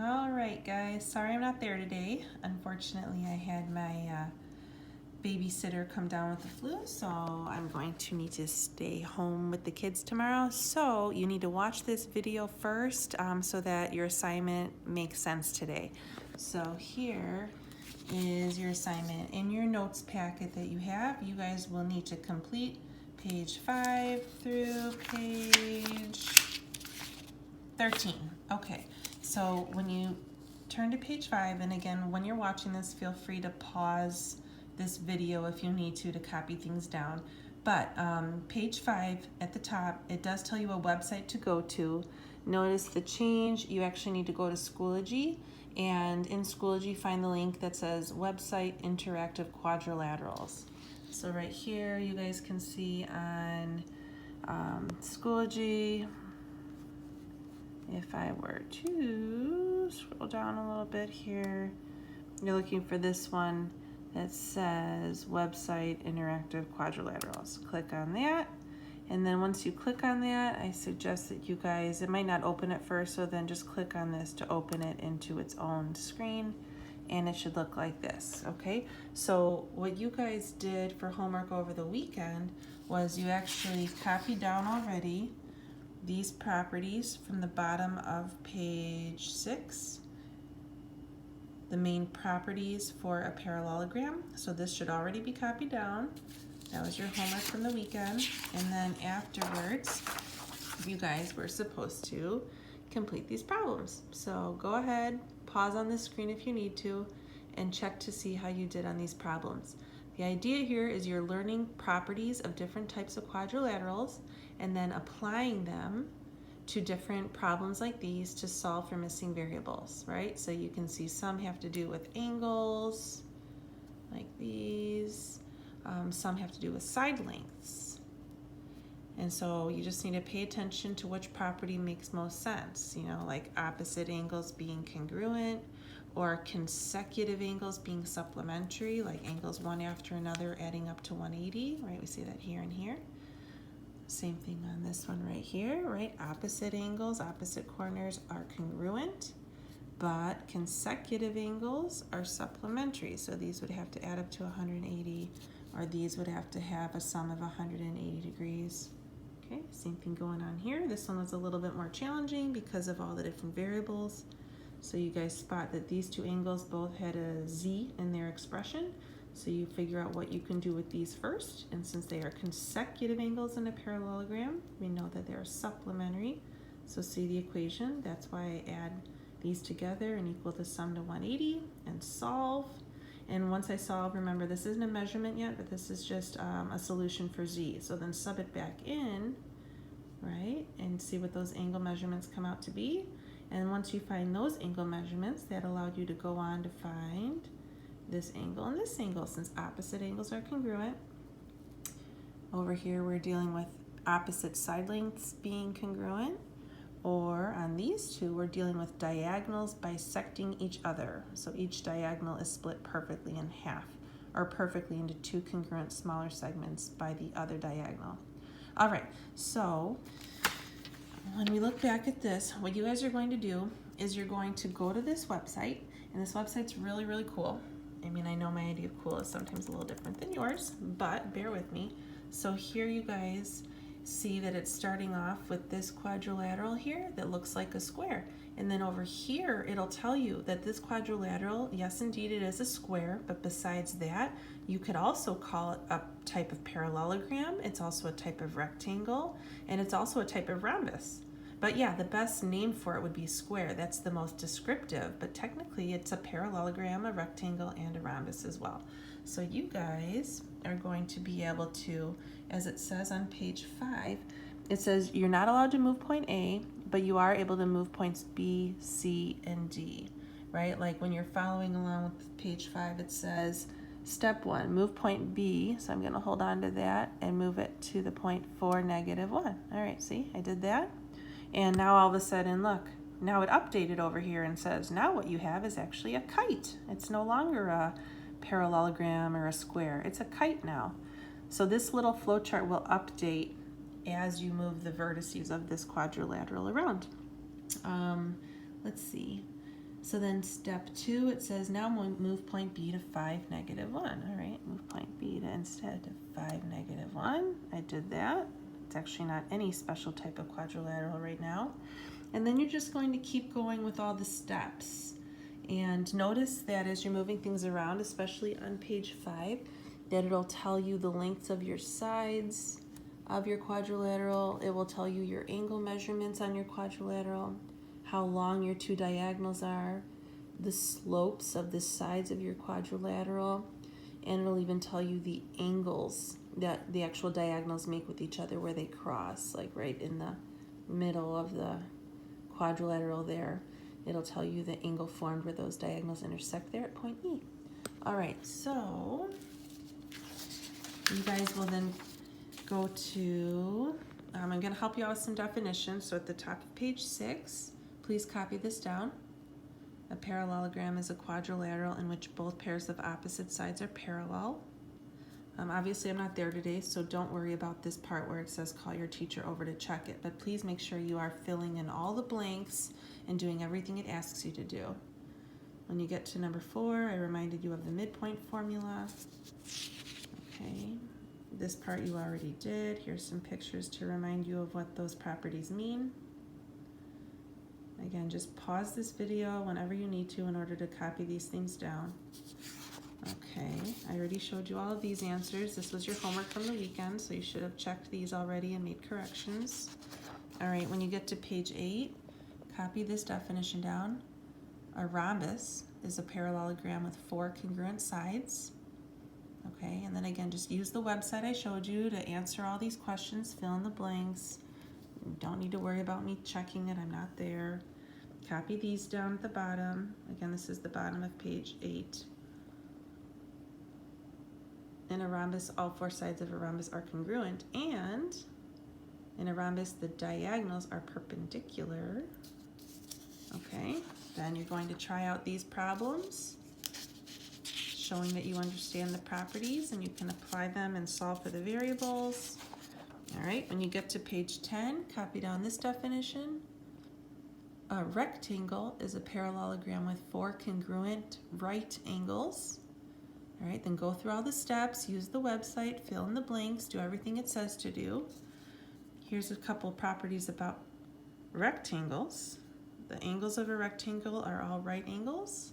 All right, guys, sorry I'm not there today. Unfortunately, I had my babysitter come down with the flu, so I'm going to need to stay home with the kids tomorrow. So you need to watch this video first so that your assignment makes sense today. So here is your assignment. In your notes packet that you have, you guys will need to complete page 5 through page 13. Okay, so when you turn to page 5, and again, when you're watching this, feel free to pause this video if you need to copy things down. But page 5 at the top, it does tell you a website to go to. Notice the change. You actually need to go to Schoology, and in Schoology, find the link that says Website Interactive Quadrilaterals. So right here, you guys can see on Schoology, if I were to scroll down a little bit here, you're looking for this one that says Website Interactive Quadrilaterals. Click on that, and then once you click on that, I suggest that you guys, it might not open at first, so then just click on this to open it into its own screen, and it should look like this, okay? So what you guys did for homework over the weekend was you actually copied down already these properties from the bottom of page 6, the main properties for a parallelogram. So this should already be copied down. That was your homework from the weekend. And then afterwards, you guys were supposed to complete these problems. So go ahead, pause on the screen if you need to, and check to see how you did on these problems. The idea here is you're learning properties of different types of quadrilaterals and then applying them to different problems like these to solve for missing variables, right? So you can see some have to do with angles, like these. Some have to do with side lengths. And so you just need to pay attention to which property makes most sense, you know, like opposite angles being congruent, or consecutive angles being supplementary, like angles one after another adding up to 180, right? We see that here and here. Same thing on this one right here, right? Opposite angles, opposite corners are congruent, but consecutive angles are supplementary. So these would have to add up to 180, or these would have to have a sum of 180 degrees. Okay, same thing going on here. This one was a little bit more challenging because of all the different variables. So you guys spot that these two angles both had a z in their expression. So you figure out what you can do with these first. And since they are consecutive angles in a parallelogram, we know that they are supplementary. So see the equation. That's why I add these together and equal the sum to 180 and solve. And once I solve, remember this isn't a measurement yet, but this is just a solution for z. So then sub it back in, right? And see what those angle measurements come out to be. And once you find those angle measurements, that allowed you to go on to find this angle and this angle, since opposite angles are congruent. Over here, we're dealing with opposite side lengths being congruent, or on these two, we're dealing with diagonals bisecting each other. So each diagonal is split perfectly in half, or perfectly into two congruent smaller segments by the other diagonal. All right, so when we look back at this, what you guys are going to do is you're going to go to this website, and this website's really, really cool. I mean, I know my idea of cool is sometimes a little different than yours, but bear with me. So here you guys see that it's starting off with this quadrilateral here that looks like a square. And then over here, it'll tell you that this quadrilateral, yes, indeed, it is a square, but besides that, you could also call it a type of parallelogram. It's also a type of rectangle, and it's also a type of rhombus. But yeah, the best name for it would be square. That's the most descriptive, but technically it's a parallelogram, a rectangle, and a rhombus as well. So you guys are going to be able to, as it says on page 5, it says you're not allowed to move point A, but you are able to move points B, C, and D, right? Like when you're following along with page 5, it says, step 1, move point B. So I'm going to hold on to that and move it to the point 4, -1. All right, see, I did that. And now all of a sudden, look, now it updated over here and says, now what you have is actually a kite. It's no longer a parallelogram or a square. It's a kite now. So this little flowchart will update as you move the vertices of this quadrilateral around. Let's see. So then step 2, it says now move point B to 5, -1. All right, move point B to instead to 5, -1. I did that. It's actually not any special type of quadrilateral right now. And then you're just going to keep going with all the steps. And notice that as you're moving things around, especially on page 5, that it'll tell you the lengths of your sides of your quadrilateral. It will tell you your angle measurements on your quadrilateral, how long your two diagonals are, the slopes of the sides of your quadrilateral, and it'll even tell you the angles that the actual diagonals make with each other where they cross, like right in the middle of the quadrilateral there. It'll tell you the angle formed where those diagonals intersect there at point E. All right, so you guys will then go to, I'm going to help you out with some definitions. So at the top of page 6, please copy this down. A parallelogram is a quadrilateral in which both pairs of opposite sides are parallel. Obviously, I'm not there today, so don't worry about this part where it says call your teacher over to check it, but please make sure you are filling in all the blanks and doing everything it asks you to do. When you get to number 4, I reminded you of the midpoint formula. Okay, this part you already did. Here's some pictures to remind you of what those properties mean. Again, just pause this video whenever you need to in order to copy these things down. Okay, I already showed you all of these answers. This was your homework from the weekend, so you should have checked these already and made corrections. All right, when you get to page 8, copy this definition down. A rhombus is a parallelogram with 4 congruent sides. Okay, and then again, just use the website I showed you to answer all these questions, fill in the blanks. You don't need to worry about me checking it, I'm not there. Copy these down at the bottom. Again, this is the bottom of page 8. In a rhombus, all 4 sides of a rhombus are congruent, and in a rhombus, the diagonals are perpendicular. Okay, then you're going to try out these problems, showing that you understand the properties and you can apply them and solve for the variables. All right, when you get to page 10, copy down this definition. A rectangle is a parallelogram with 4 congruent right angles. All right, then go through all the steps, use the website, fill in the blanks, do everything it says to do. Here's a couple properties about rectangles. The angles of a rectangle are all right angles,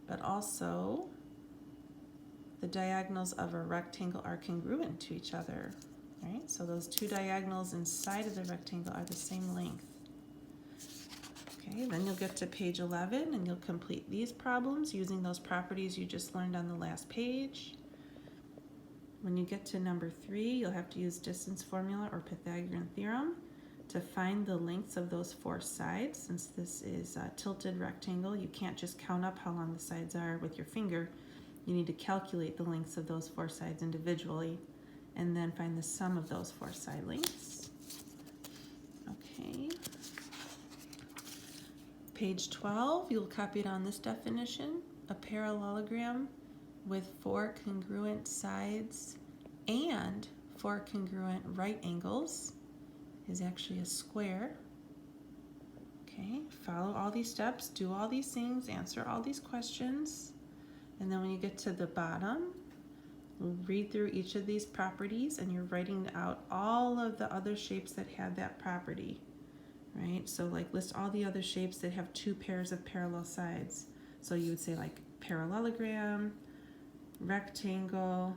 but also the diagonals of a rectangle are congruent to each other. Right, so those 2 diagonals inside of the rectangle are the same length. Okay, then you'll get to page 11 and you'll complete these problems using those properties you just learned on the last page. When you get to number 3, you'll have to use distance formula or Pythagorean theorem to find the lengths of those 4 sides. Since this is a tilted rectangle, you can't just count up how long the sides are with your finger. You need to calculate the lengths of those 4 sides individually and then find the sum of those 4 side lengths. Okay. Page 12, you'll copy it on this definition. A parallelogram with 4 congruent sides and 4 congruent right angles is actually a square. Okay, follow all these steps, do all these things, answer all these questions, and then when you get to the bottom, read through each of these properties and you're writing out all of the other shapes that have that property. Right, so like list all the other shapes that have 2 pairs of parallel sides. So you would say like parallelogram, rectangle,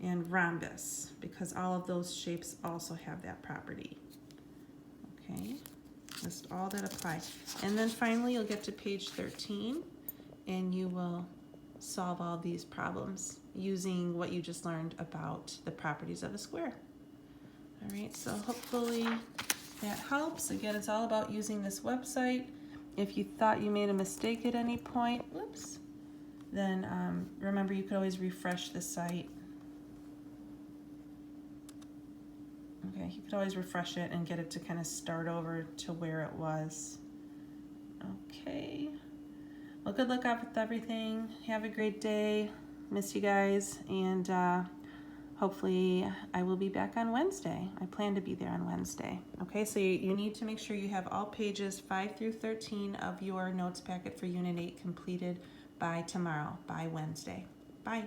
and rhombus, because all of those shapes also have that property. Okay, list all that apply. And then finally you'll get to page 13 and you will solve all these problems using what you just learned about the properties of a square. All right, so hopefully that helps. Again, it's all about using this website. If you thought you made a mistake at any point, whoops, then remember you could always refresh the site. Okay, you could always refresh it and get it to kind of start over to where it was. Okay, well, good luck out with everything. Have a great day. Miss you guys, and hopefully I will be back on Wednesday. I plan to be there on Wednesday. Okay, so you need to make sure you have all pages 5 through 13 of your notes packet for Unit 8 completed by tomorrow, by Wednesday. Bye.